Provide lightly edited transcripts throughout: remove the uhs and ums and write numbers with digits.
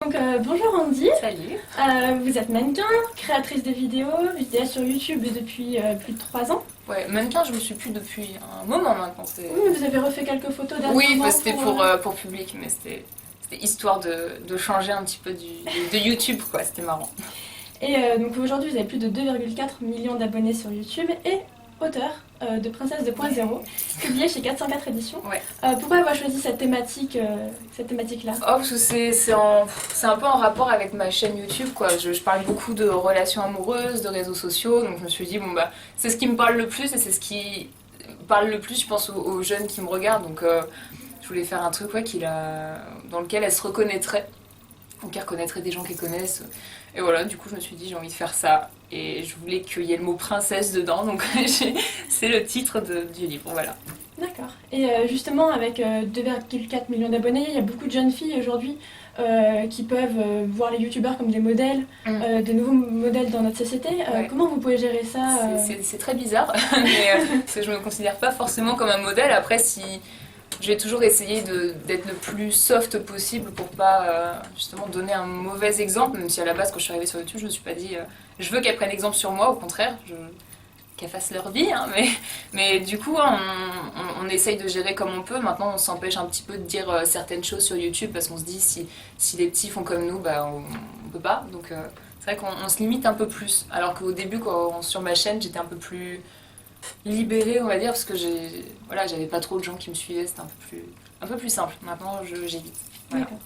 Donc bonjour Andy. Salut. Vous êtes mannequin, créatrice de vidéastes sur YouTube depuis plus de 3 ans. Ouais, mannequin, je me suis plus depuis un moment maintenant. Oui, vous avez refait quelques photos dernièrement. Oui, bah, c'était pour public, mais c'était histoire de changer un petit peu de YouTube, quoi. C'était marrant. Et donc aujourd'hui, vous avez plus de 2,4 millions d'abonnés sur YouTube et auteur de Princesse 2.0, publié chez 404 éditions. Ouais. Pourquoi avoir choisi cette thématique-là? Oh, parce que c'est un peu en rapport avec ma chaîne YouTube, quoi. Je parle beaucoup de relations amoureuses, de réseaux sociaux, donc je me suis dit, bon bah, c'est ce qui me parle le plus et c'est ce qui parle le plus, je pense, aux jeunes qui me regardent. Donc je voulais faire un truc dans lequel elles se reconnaîtraient, donc elles reconnaîtraient des gens qu'elles connaissent. Et voilà, du coup, je me suis dit, j'ai envie de faire ça. Et je voulais qu'il y ait le mot princesse dedans, donc c'est le titre du livre, voilà. D'accord. Et justement, avec 2,4 millions d'abonnés, il y a beaucoup de jeunes filles aujourd'hui qui peuvent voir les youtubeurs comme des modèles, de nouveaux modèles dans notre société. Ouais. Comment vous pouvez gérer ça C'est très bizarre, mais parce que je me considère pas forcément comme un modèle. Après, je vais toujours essayer d'être le plus soft possible pour pas justement donner un mauvais exemple, même si à la base, quand je suis arrivée sur YouTube, je me suis pas dit je veux qu'elles prennent exemple sur moi, au contraire, qu'elles fassent leur vie, hein, mais du coup, on essaye de gérer comme on peut. Maintenant, on s'empêche un petit peu de dire certaines choses sur YouTube parce qu'on se dit si les petits font comme nous, bah, on peut pas. Donc, c'est vrai qu'on se limite un peu plus. Alors qu'au début, sur ma chaîne, j'étais un peu plus libérée, on va dire, parce que j'avais pas trop de gens qui me suivaient, c'était un peu plus simple. Maintenant, j'évite. Voilà. D'accord.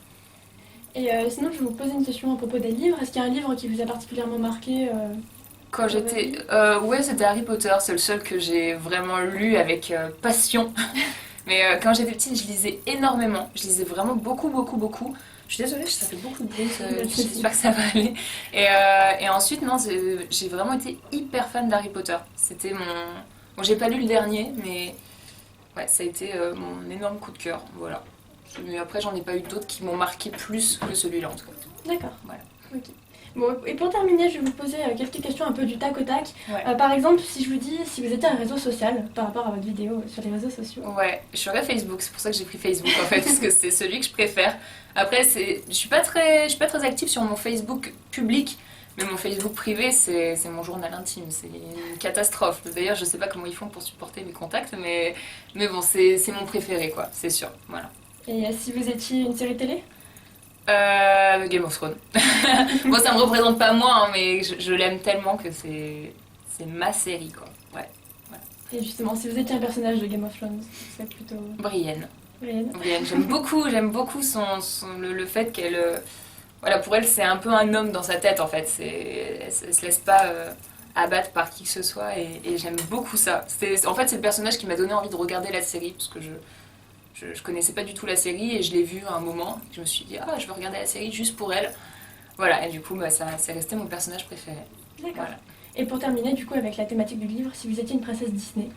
Et sinon, je vais vous poser une question à propos des livres. Est-ce qu'il y a un livre qui vous a particulièrement marqué Quand j'étais... ouais, c'était Harry Potter, c'est le seul que j'ai vraiment lu avec passion. Mais quand j'étais petite, je lisais énormément. Je lisais vraiment beaucoup, beaucoup, beaucoup. Je suis désolée, ça fait beaucoup de bruit, j'espère que ça va aller. Et ensuite, non, j'ai vraiment été hyper fan d'Harry Potter. C'était mon... Bon, j'ai pas lu le dernier, mais ouais, ça a été mon énorme coup de cœur, voilà. Mais après, j'en ai pas eu d'autres qui m'ont marqué plus que celui-là, en tout cas. D'accord. Voilà. Ok. Bon, et pour terminer, je vais vous poser quelques questions un peu du tac au tac. Ouais. Par exemple, si je vous dis si vous étiez un réseau social par rapport à votre vidéo sur les réseaux sociaux. Ouais, je ferais Facebook, c'est pour ça que j'ai pris Facebook en fait, parce que c'est celui que je préfère. Après, je suis pas très active sur mon Facebook public, mais mon Facebook privé, c'est mon journal intime, c'est une catastrophe. D'ailleurs, je sais pas comment ils font pour supporter mes contacts, mais bon, c'est mon préféré, quoi, c'est sûr, voilà. Et si vous étiez une série télé? Game of Thrones. Bon, ça me représente pas moi, hein, mais je l'aime tellement que c'est ma série, quoi. Ouais. Voilà. Et justement, si vous étiez un personnage de Game of Thrones, c'est plutôt... Brienne. Brienne. J'aime beaucoup le fait qu'elle... voilà, pour elle, c'est un peu un homme dans sa tête, en fait. Elle se laisse pas abattre par qui que ce soit, et j'aime beaucoup ça. En fait, c'est le personnage qui m'a donné envie de regarder la série, parce que je connaissais pas du tout la série et je l'ai vue à un moment. Je me suis dit, je veux regarder la série juste pour elle. Voilà, et du coup, c'est resté mon personnage préféré. D'accord. Voilà. Et pour terminer, du coup, avec la thématique du livre, si vous étiez une princesse Disney?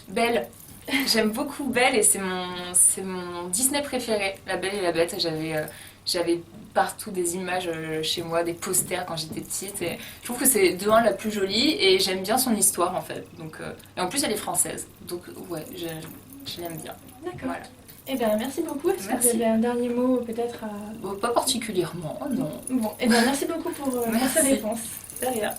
Belle. J'aime beaucoup Belle et c'est mon Disney préféré. La Belle et la Bête. J'avais partout des images chez moi, des posters quand j'étais petite. Et je trouve que c'est de un la plus jolie et j'aime bien son histoire en fait. Donc, et en plus, elle est française. Donc, ouais, je l'aime bien. D'accord. Voilà. Eh bien, merci beaucoup. Est-ce que vous Merci. avez un dernier mot peut-être à... Bon, pas particulièrement, non. Bon, eh bien, merci beaucoup pour ces Merci. réponses. De rien.